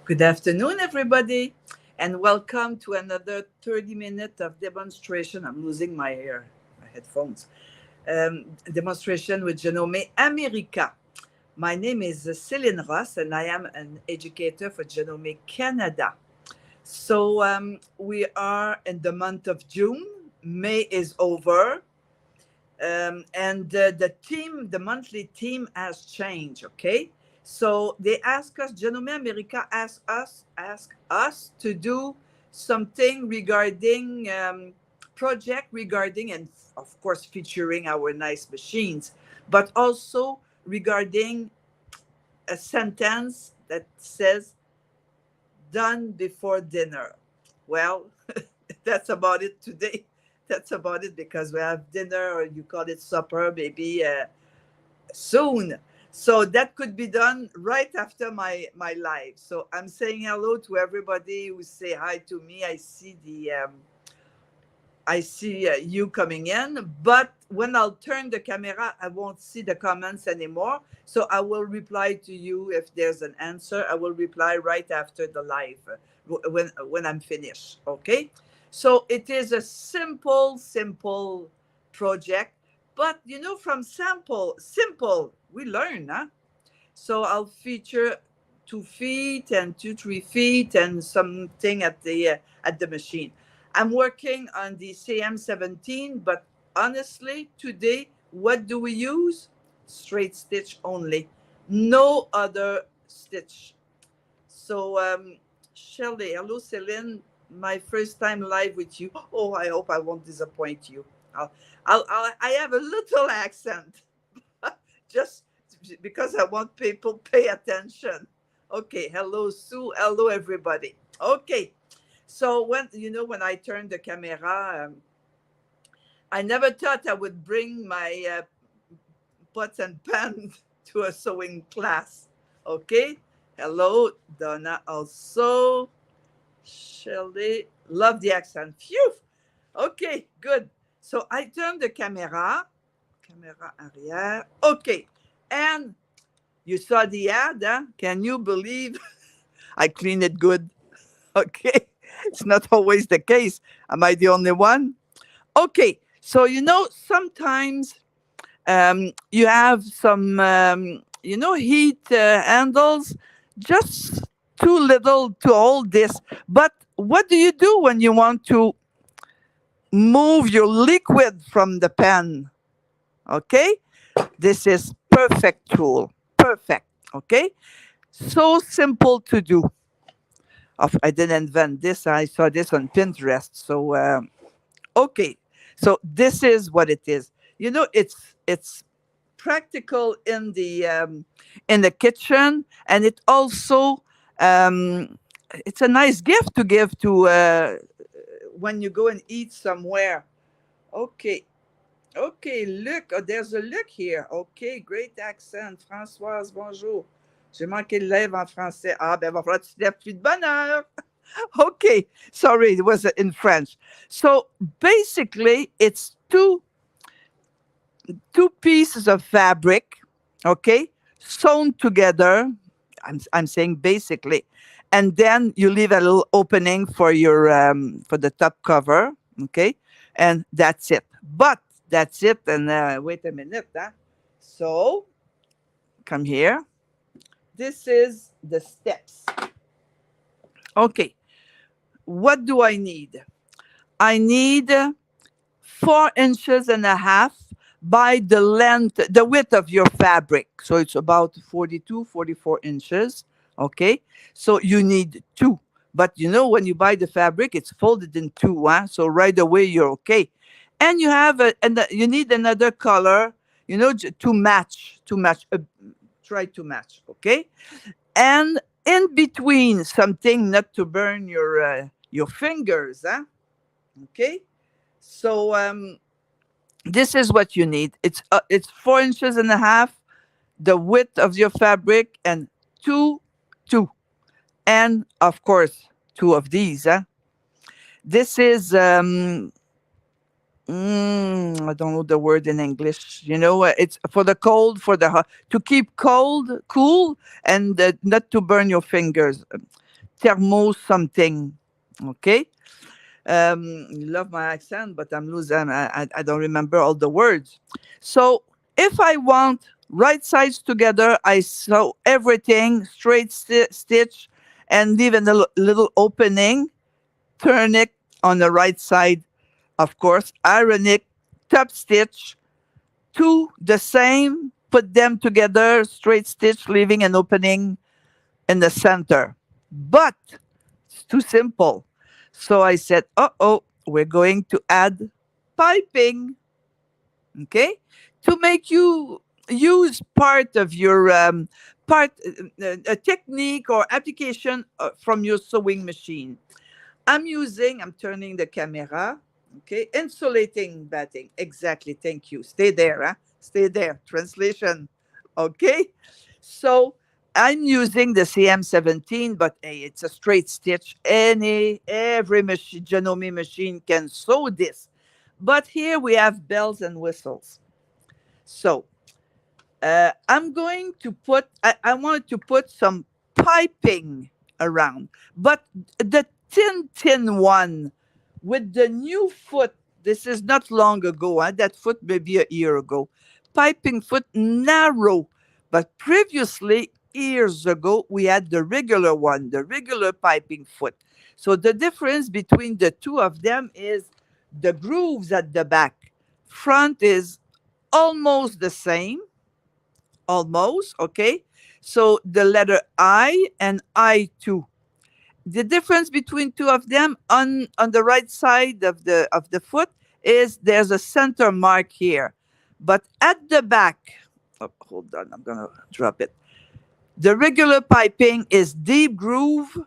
Good afternoon, everybody, and welcome to another 30 minutes of demonstration. I'm losing my headphones. Demonstration with Janome America. My name is Céline Ross, and I am an educator for Janome Canada. So we are in the month of June. May is over, and the monthly theme has changed. Okay, so they ask us, Janome America ask us to do something regarding project regarding, and of course featuring our nice machines, but also regarding a sentence that says done before dinner. Well, that's about it today. That's about it because we have dinner, or you call it supper, maybe soon. So that could be done right after my live. So I'm saying hello to everybody who say hi to me. I see you coming in, but when I'll turn the camera, I won't see the comments anymore. So I will reply to you if there's an answer. I will reply right after the live, when I'm finished. Okay. So it is a simple project, but from simple, we learn, huh? So I'll feature 2 feet and 3 feet and something at the machine. I'm working on the CM17, but honestly, today, what do we use? Straight stitch only, no other stitch. So, Shelley, hello, Celine. My first time live with you. Oh, I hope I won't disappoint you. I have a little accent, just because I want people pay attention. Okay, hello Sue, hello everybody. Okay, so when I turned the camera, I never thought I would bring my pots and pans to a sewing class. Okay, hello Donna, also Shirley, love the accent. Phew. Okay, good. So I turned the camera arrière. Okay, and you saw the ad, huh? Can you believe I clean it good? Okay. It's not always the case. Am I the only one? Okay. So, sometimes you have some, heat handles, just too little to hold this. But what do you do when you want to move your liquid from the pan? Okay. This is perfect tool. Perfect. Okay. So simple to do. I didn't invent this. I saw this on Pinterest. So okay, so this is what it is. It's practical in the kitchen, and it also it's a nice gift to give to when you go and eat somewhere. Okay. Okay, Luc. Oh, there's a Luc here. Okay, great accent. Françoise, bonjour. J'ai manqué le lèvre en français. Ah, ben, va falloir que tu te lèves plus de bonne heure. Okay, sorry, it was in French. So basically, it's two pieces of fabric, okay, sewn together. I'm saying basically, and then you leave a little opening for the top cover, okay, and that's it. But that's it. And wait a minute, huh? So come here. This is the steps. Okay, what do I need? I need 4 inches and a half by the width of your fabric. So it's about 42, 44 inches. Okay. So you need two. But when you buy the fabric, it's folded in two. Huh? So right away, you're okay. And you need another color, try to match. Okay. And in between, something not to burn your fingers. Huh? Okay. So this is what you need. It's 4 inches and a half, the width of your fabric, and two, and of course two of these. Huh? This is I don't know the word in English. It's for the cold, to keep cool, and not to burn your fingers. thermo something. Okay. You love my accent, but I'm losing. I don't remember all the words. So if I want right sides together, I sew everything straight stitch and leave a little opening. Turn it on the right side, of course. Iron it, top stitch, two the same. Put them together, straight stitch, leaving an opening in the center. But it's too simple. So I said, oh, we're going to add piping, okay, to make you use part of your a technique or application from your sewing machine. I'm turning the camera, okay, insulating batting. Exactly, thank you. Stay there, huh? Stay there. Translation, okay? So I'm using the CM17, but hey, it's a straight stitch. Every machine, Janome machine can sew this. But here we have bells and whistles. So I'm going to I wanted to put some piping around, but the thin one with the new foot. This is not long ago, huh? That foot maybe a year ago. Piping foot narrow, but previously, years ago, we had the regular one, the regular piping foot. So the difference between the two of them is the grooves at the back. Front is almost the same, almost, okay? So the letter I and I2. The difference between two of them on the right side of the foot is there's a center mark here. But at the back, oh, hold on, I'm gonna drop it. The regular piping is deep groove,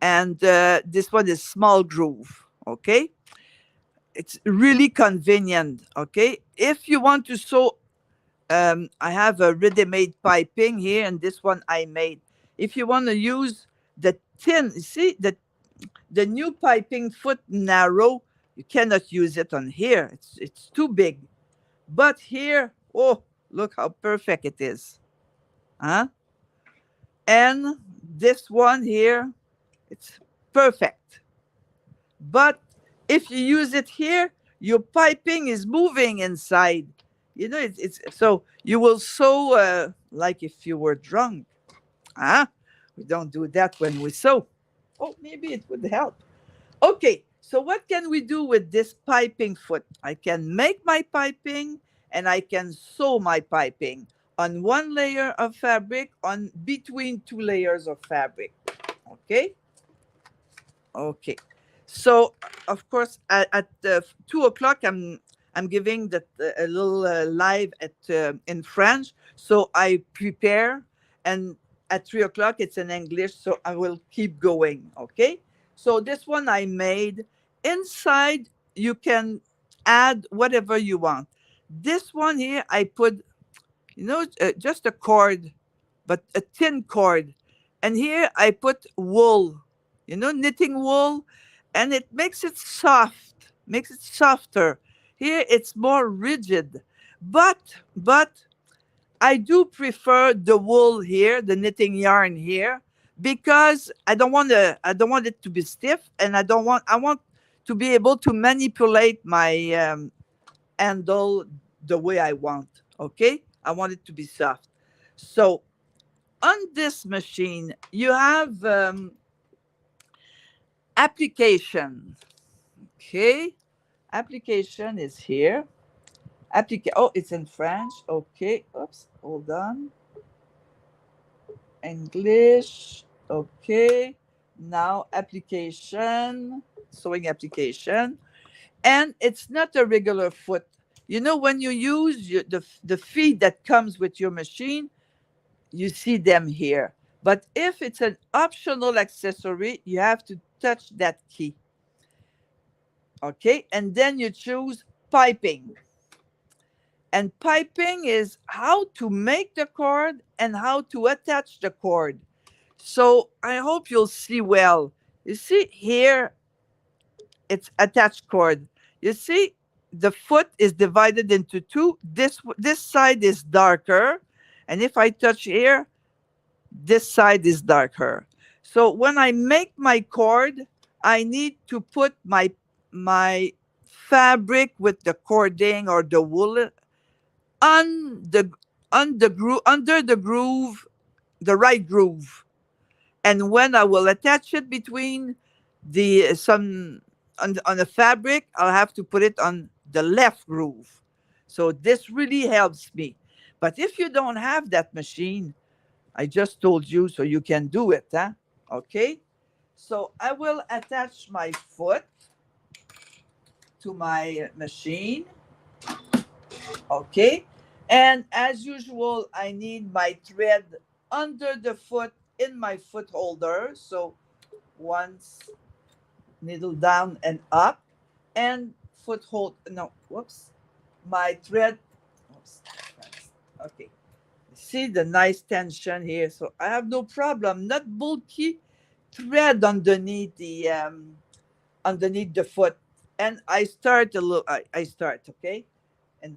and this one is small groove, okay? It's really convenient, okay? If you want to sew, I have a ready-made piping here, and this one I made. If you want to use the thin, see the new piping foot narrow, you cannot use it on here. It's too big. But here, oh, look how perfect it is, huh? And this one here, it's perfect. But if you use it here, your piping is moving inside. You know, it's so you will sew like if you were drunk. Ah, we don't do that when we sew. Oh, maybe it would help. Okay, so what can we do with this piping foot? I can make my piping and I can sew my piping on one layer of fabric on between two layers of fabric. Okay. Okay. So, of course, at 2 o'clock, I'm giving that a little live at in French. So I prepare, and at 3 o'clock it's in English. So I will keep going. Okay. So this one I made inside. You can add whatever you want. This one here, I put just a cord, but a thin cord. And here I put wool, knitting wool, and it makes it softer. Here it's more rigid, but I do prefer the wool here, the knitting yarn here, because I don't want it to be stiff, and I want to be able to manipulate my handle the way I want. Okay, I want it to be soft. So on this machine, you have application. Okay, application is here. Oh, it's in French. Okay, oops, hold on. English. Okay, now application, sewing application, and it's not a regular foot. When you use the feet that comes with your machine, you see them here. But if it's an optional accessory, you have to touch that key. Okay, and then you choose piping. And piping is how to make the cord and how to attach the cord. So I hope you'll see well. You see here, it's attached cord. You see, the foot is divided into two. This side is darker, and if I touch here, this side is darker. So when I make my cord, I need to put my fabric with the cording or the wool on the groove, under the groove, the right groove. And when I will attach it between the some on the fabric, I'll have to put it on the left groove. So this really helps me. But if you don't have that machine, I just told you, so you can do it, huh? Okay. So I will attach my foot to my machine. Okay. And as usual, I need my thread under the foot in my foot holder. So once needle down and up, and foot hold, no, whoops, my thread, whoops, okay. See the nice tension here. So I have no problem, not bulky thread underneath the foot. And I start a little, I start, okay? And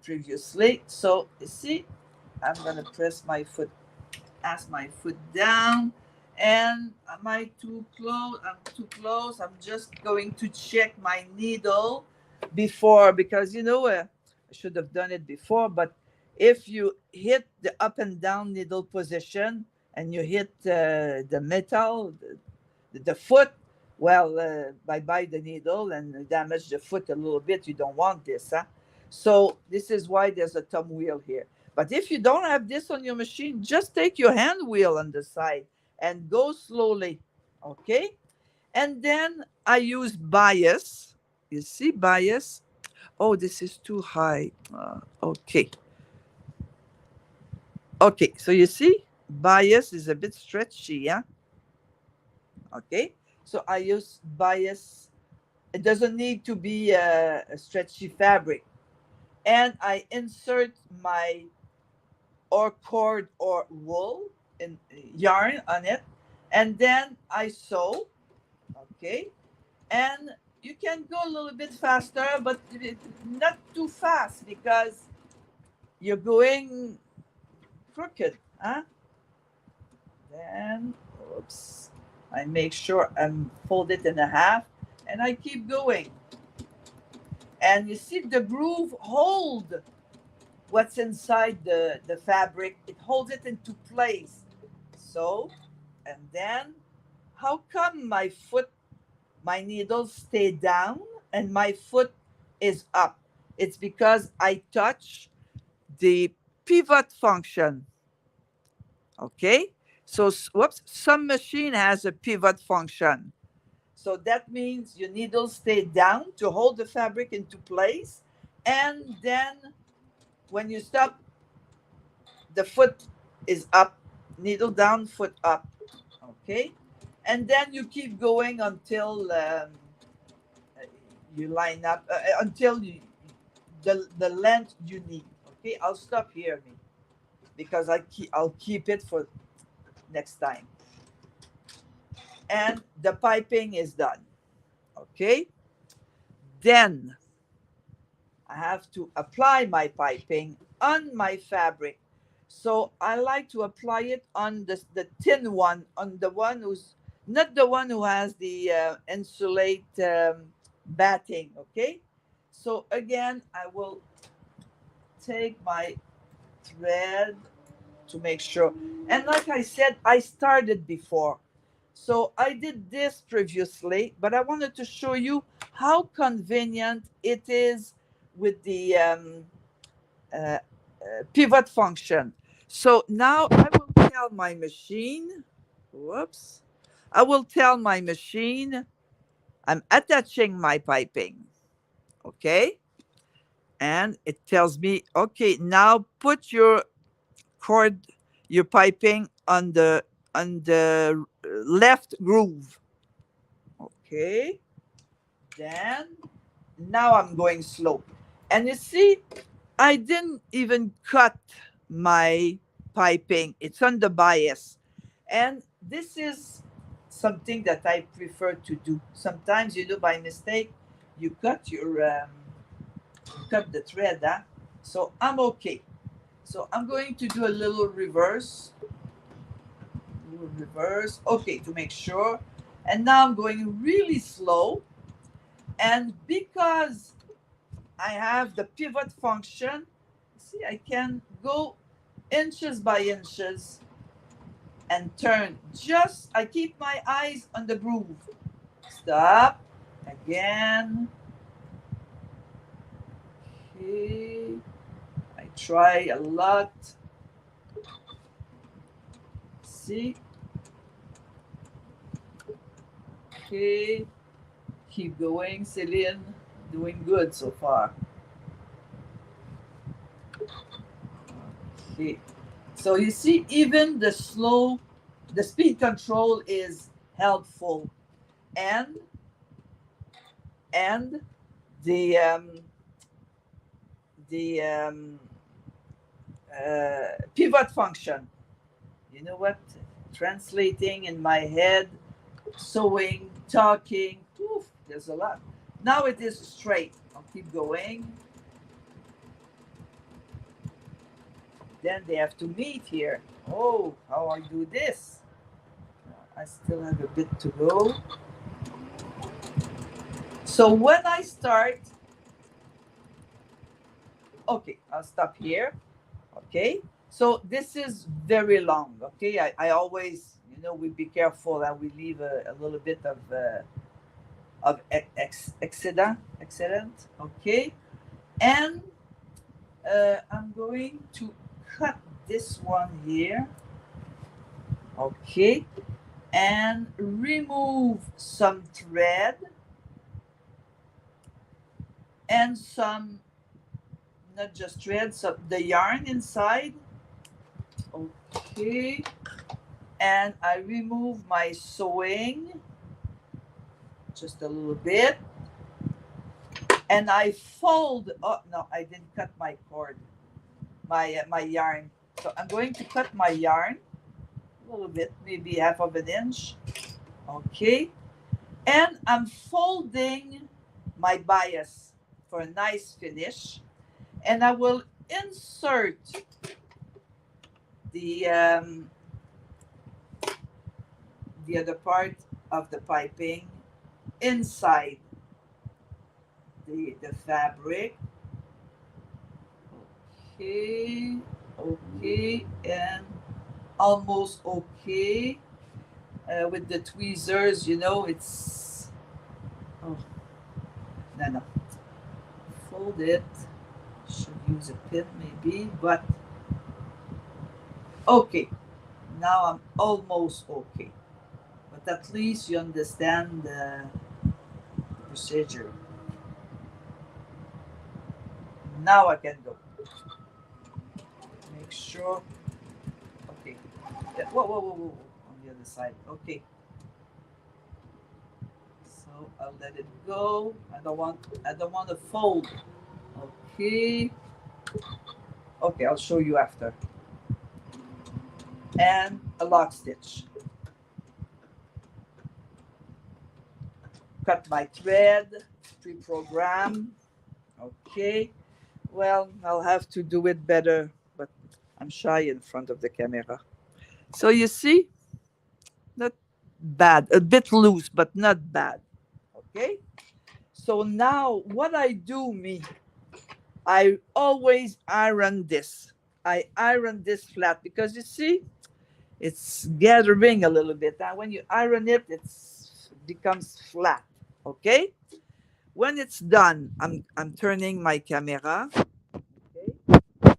previously, so you see, I'm gonna press my foot, ask my foot down. And am I too close? I'm too close. I'm just going to check my needle before, because I should have done it before. But if you hit the up and down needle position and you hit the metal, the foot, well, bye bye the needle and damage the foot a little bit. You don't want this, huh? So this is why there's a thumb wheel here. But if you don't have this on your machine, just take your hand wheel on the side and go slowly, okay? And then I use bias. You see bias? Oh, this is too high. Okay. Okay, so you see, bias is a bit stretchy, yeah? Okay, so I use bias. It doesn't need to be a stretchy fabric. And I insert my or cord or wool in yarn on it, and then I sew. Okay, and you can go a little bit faster, but not too fast because you're going crooked, huh? Then, oops, I make sure I'm folded in a half, and I keep going. And you see the groove hold what's inside the fabric. It holds it into place. So, and then how come my needles stay down and my foot is up? It's because I touch the pivot function. Okay, so whoops, some machine has a pivot function. So that means your needles stay down to hold the fabric into place, and then when you stop, the foot is up, needle down, foot up. Okay, and then you keep going until you line up, until the length you need. Okay, I'll stop here, me, because I'll keep it for next time. And the piping is done. Okay, then I have to apply my piping on my fabric. So I like to apply it on the thin one, on the one who's not the one who has the insulate batting. Okay, so again, I will take my thread to make sure. And like I said, I started before. So I did this previously, but I wanted to show you how convenient it is with the pivot function. So now I will tell my machine, whoops, I will tell my machine I'm attaching my piping, okay? And it tells me, okay, now put your cord, your piping on the left groove. Okay. Then now I'm going slow. And you see, I didn't even cut my piping. It's on the bias. And this is something that I prefer to do. Sometimes you do by mistake, you cut the thread, huh? So I'm okay. So I'm going to do a little reverse will reverse. Okay, to make sure. And now I'm going really slow. And because I have the pivot function, see, I can go inches by inches and turn. Just, I keep my eyes on the groove. Stop. Again. Okay. I try a lot. See? Okay. Keep going, Celine. Doing good so far. Okay. So you see, even the speed control is helpful. And and the the pivot function. You know what? Translating in my head, sewing, talking. Oof, there's a lot. Now it is straight. I'll keep going. Then they have to meet here. Oh, how I do this? I still have a bit to go. So when I start, okay, I'll stop here. Okay, so this is very long. Okay, I always, we be careful that we leave a little bit of excedent. Okay, and I'm going to cut this one here. Okay, and remove some thread and some, not just thread, so the yarn inside. Okay, and I remove my sewing just a little bit, and I fold. Oh no, I didn't cut my cord, my yarn. So I'm going to cut my yarn a little bit, maybe half of an inch. Okay, and I'm folding my bias for a nice finish, and I will insert the other part of the piping inside the fabric. Okay, okay, and almost okay. With the tweezers, it's, oh, no, fold it. Should use a pin maybe, but okay. Now I'm almost okay. But at least you understand the procedure. Now I can go. Make sure. Okay. Yeah, whoa. On the other side. Okay. So I'll let it go. I don't want to fold. Okay. Okay, I'll show you after. And a lock stitch. Cut my thread, pre-program. Okay. Well, I'll have to do it better, but I'm shy in front of the camera. So you see, not bad, a bit loose, but not bad. Okay. So now what I do, I always iron this. I iron this flat because you see, it's gathering a little bit. And when you iron it, it becomes flat. Okay. When it's done, I'm turning my camera. Okay.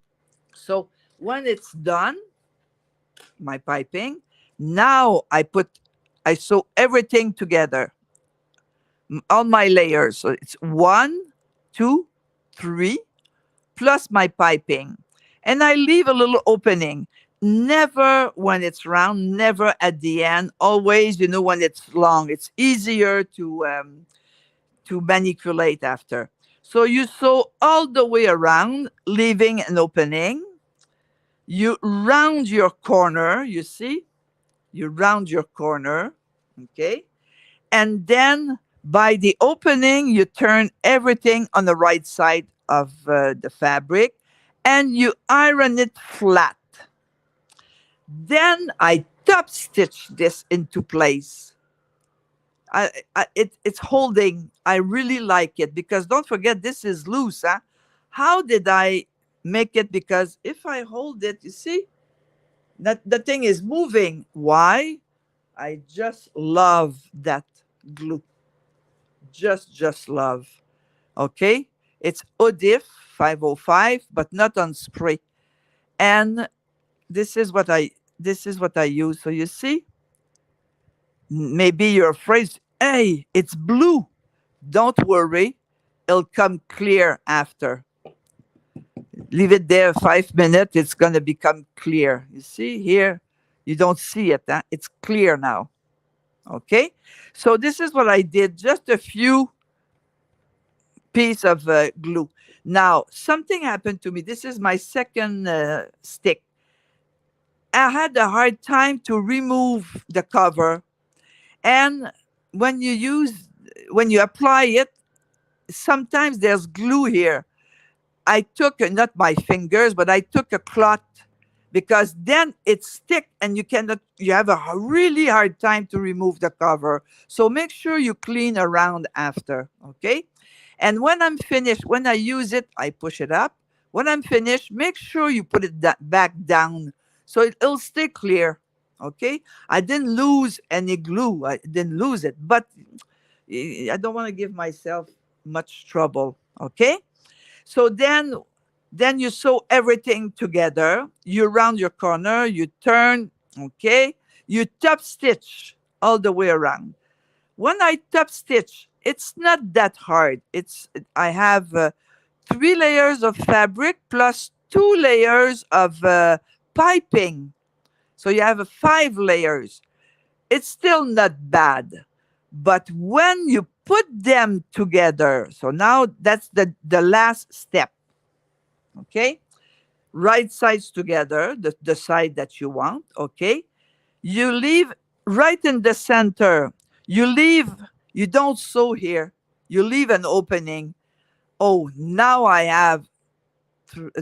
So when it's done, my piping, now I sew everything together, all my layers. So it's 1, 2, 3, plus my piping, and I leave a little opening. Never when it's round, never at the end. Always, when it's long, it's easier to manipulate after. So you sew all the way around, leaving an opening. You round your corner, you see? You round your corner, okay? And then by the opening, you turn everything on the right side of the fabric and you iron it flat. Then I top stitch this into place. It's holding. I really like it because don't forget this is loose. Huh? How did I make it? Because if I hold it, you see that the thing is moving. Why? I just love that glue. Just love. Okay, it's Odif 505, but not on spray. And this is what I use. So you see, maybe you're afraid. Hey, it's blue. Don't worry, it'll come clear after. Leave it there 5 minutes, it's going to become clear. You see here, you don't see it. Huh? It's clear now. Okay, so this is what I did. Just a few piece of glue. Now something happened to me. This is my second stick. I had a hard time to remove the cover, and when you use when you apply it, sometimes there's glue here. I took not my fingers, but I took a cloth because then it stick and you have a really hard time to remove the cover. So make sure you clean around after, okay? And when I'm finished, when I use it, I push it up. When I'm finished, make sure you put it back down so it'll stay clear, okay? I didn't lose any glue. I didn't lose it, but I don't want to give myself much trouble, okay? So then you sew everything together. You round your corner, you turn, okay? You top stitch all the way around. When I top stitch, it's not that hard. I have 3 layers of fabric plus 2 layers of piping. So you have 5 layers. It's still not bad. But when you put them together, so now that's the last step, okay? Right sides together, the side that you want, okay? You leave right in the center. You leave, you don't sew here. You leave an opening. Oh, now I have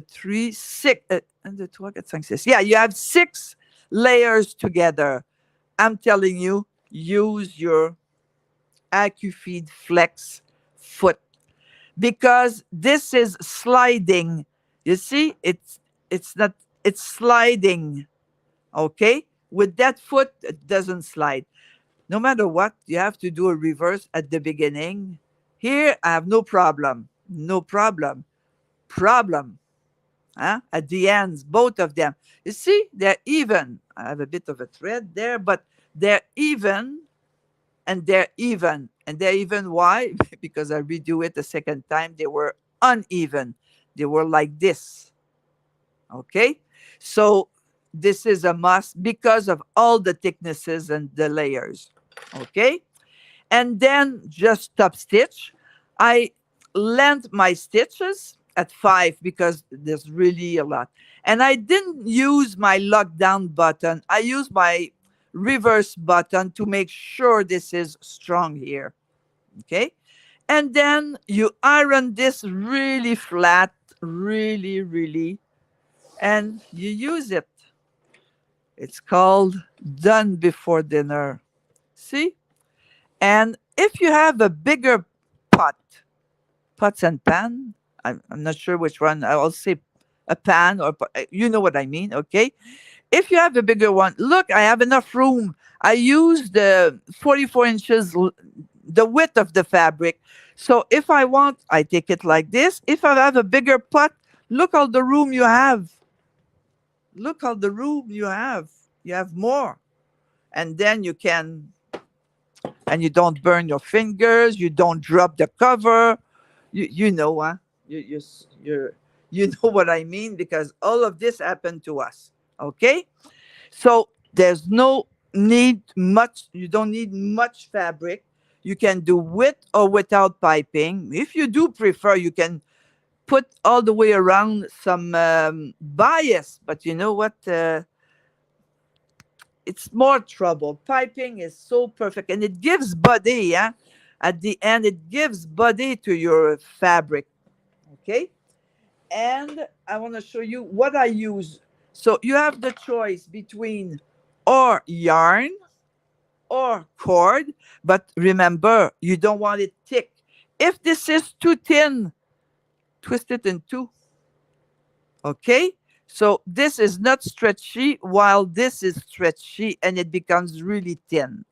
three, six, and the two, yeah, you have 6 layers together. I'm telling you, use your AccuFeed Flex foot because this is sliding. You see, it's not it's sliding. Okay, with that foot, it doesn't slide. No matter what, you have to do a reverse at the beginning. Here, I have no problem. No problem. Problem. Huh? At the ends, both of them. You see, they're even. I have a bit of a thread there, but they're even and they're even. And they're even why? Because I redo it the second time. They were uneven. They were like this. Okay? So this is a must because of all the thicknesses and the layers. Okay? And then just top stitch. I length my stitches at 5 because there's really a lot. And I didn't use my lockdown button. I used my reverse button to make sure this is strong here. Okay? And then you iron this really flat, really, and you use it. It's called done before dinner. See? And if you have a bigger pot, pots and pan, I'm not sure which one, I'll say a pan or, you know what I mean, okay? If you have a bigger one, look, I have enough room. I use the 44 inches, the width of the fabric. So if I want, I take it like this. If I have a bigger pot, look all the room you have. Look all the room you have. You have more. And then you can, and you don't burn your fingers. You don't drop the cover. You know, huh? You're, you know what I mean? Because all of this happened to us. Okay? So there's no need much, you don't need much fabric. You can do with or without piping. If you do prefer, you can put all the way around some bias, but you know what? It's more trouble. Piping is so perfect and it gives body, yeah? At the end, it gives body to your fabric. Okay? And I want to show you what I use. So you have the choice between or yarn or cord, but remember, you don't want it thick. If this is too thin, twist it in two. Okay? So this is not stretchy while this is stretchy and it becomes really thin.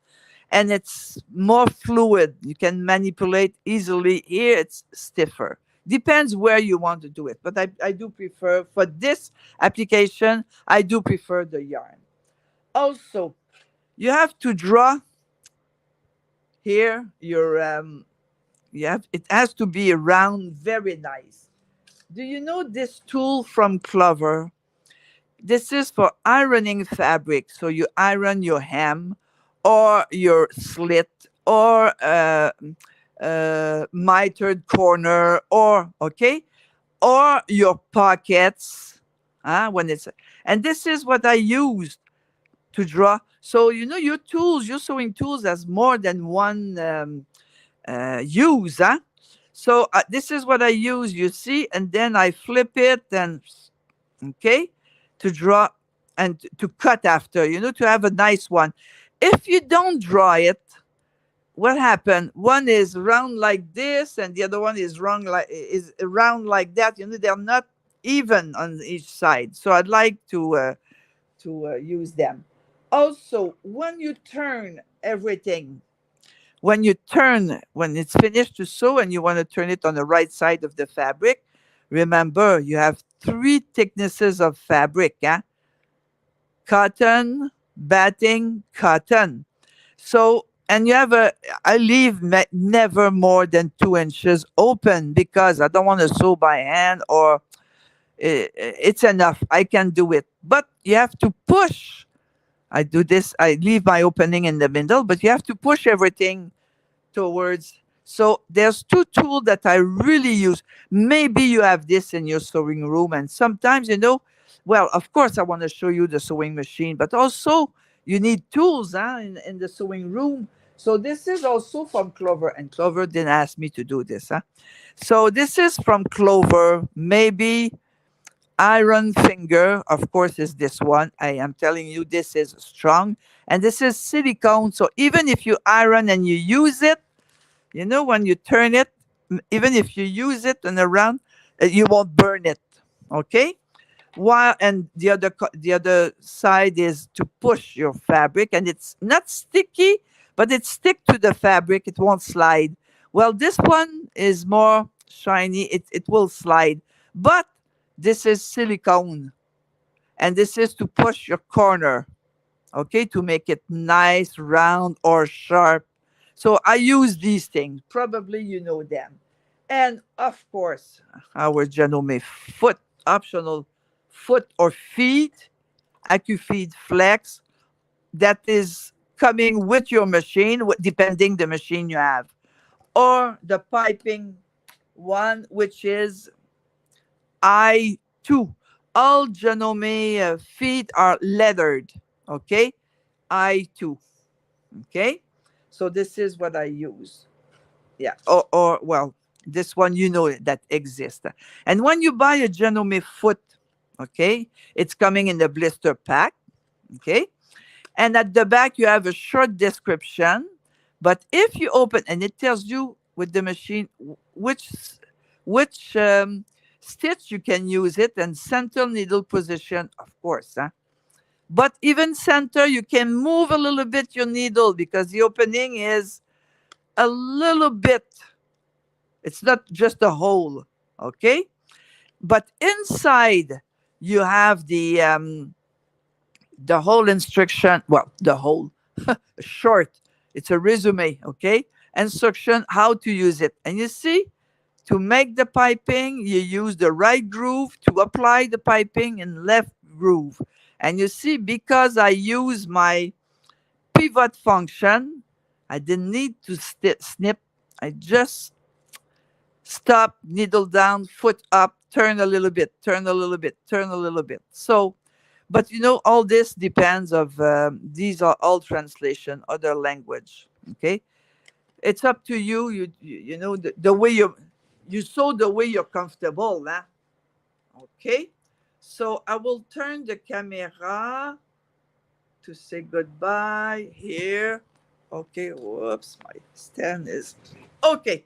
And it's more fluid. You can manipulate easily. Here it's stiffer. Depends where you want to do it. But I do prefer, for this application, I do prefer the yarn. Also, you have to draw here your, it has to be round, very nice. Do you know this tool from Clover? This is for ironing fabric. So you iron your hem or your slit or mitered corner or, okay, or your pockets. When it's, and this is what I used to draw. So, you know, your tools, your sewing tools has more than one use. So this is what I use, you see, and then I flip it and, okay, to draw and to cut after, you know, to have a nice one. If you don't draw it, what happened? One is round like this, and the other one is round like that. You know, they're not even on each side. So I'd like to use them. Also, when you turn everything, when it's finished to sew and you want to turn it on the right side of the fabric, remember you have three thicknesses of fabric. Cotton, batting, cotton. So, and you have I leave never more than 2 inches open because I don't want to sew by hand or it's enough. I can do it. But you have to push. I do this, I leave my opening in the middle, but you have to push everything towards. So there's two tools that I really use. Maybe you have this in your sewing room, and sometimes, you know, well, of course, I want to show you the sewing machine, but also you need tools in the sewing room. So this is also from Clover, and Clover didn't ask me to do this. So this is from Clover. Maybe iron finger, of course, is this one. I am telling you, this is strong, and this is silicone. So even if you iron and you use it, you know, when you turn it, even if you use it and around, you won't burn it. Okay. While and the other side is to push your fabric, and it's not sticky, but it stick to the fabric. It won't slide. Well, this one is more shiny. It will slide, but this is silicone, and this is to push your corner. Okay, to make it nice, round, or sharp. So I use these things. Probably you know them. And of course, our Janome foot, optional foot or feet, AccuFeed Flex, that is coming with your machine, depending the machine you have. Or the piping one, which is I2. All Janome feet are leathered. Okay, I2. Okay, so this is what I use. Yeah, or well, this one you know that exists. And when you buy a Janome foot, okay, it's coming in the blister pack. Okay, and at the back you have a short description. But if you open and it tells you with the machine which stitch you can use it, and center needle position, of course. But even center, you can move a little bit your needle because the opening is a little bit. It's not just a hole, okay? But inside, you have the whole instruction. Well, the whole short. It's a resume, okay? Instruction how to use it, and you see, to make the piping, you use the right groove to apply the piping and left groove. And you see, because I use my pivot function, I didn't need to snip. I just stop, needle down, foot up, turn a little bit, turn a little bit, turn a little bit. So, but you know, all this depends of, these are all translation, other language, okay? It's up to you. You know, the way you sew the way you're comfortable, okay? So I will turn the camera to say goodbye here. Okay, whoops, my stand is okay.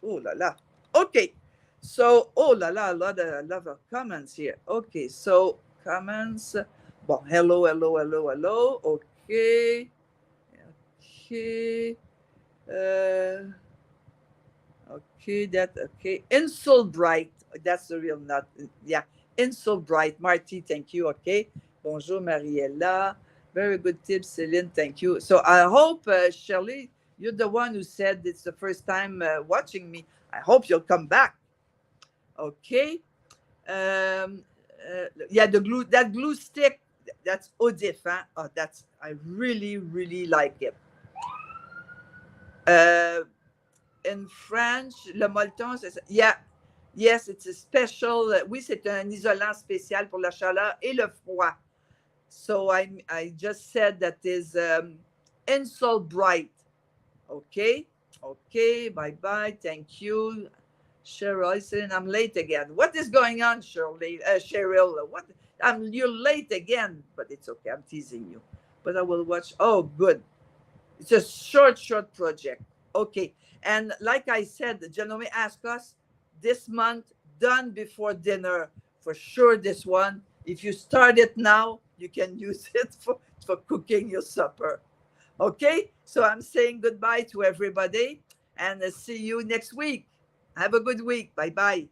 Oh la la. Okay. So, oh la la, a lot of comments here. Okay, so comments. Bon, hello, hello, hello, hello. Okay. Okay. Uh, okay, that okay. Insult bright. That's the real not. Yeah. Insult bright. Marty, thank you. Okay. Bonjour, Mariella. Very good tips, Celine. Thank you. So I hope, Shirley, you're the one who said it's the first time watching me. I hope you'll come back. Okay. Yeah, the glue, that glue stick, that's Odif. Huh? Oh, that's, I really, really like it. Uh, in French, le molleton, c'est ça. Yeah. Yes, it's a special. Oui, c'est un isolant spécial pour la chaleur et le froid. So I just said that is insult bright. Okay. Okay. Bye bye. Thank you. Cheryl saying I'm late again. What is going on, Shirley? Cheryl, what? You're late again, but it's okay. I'm teasing you. But I will watch. Oh, good. It's a short project. Okay. And like I said, Janome asked us this month, done before dinner. For sure, this one. If you start it now, you can use it for cooking your supper. Okay. So I'm saying goodbye to everybody and see you next week. Have a good week. Bye bye.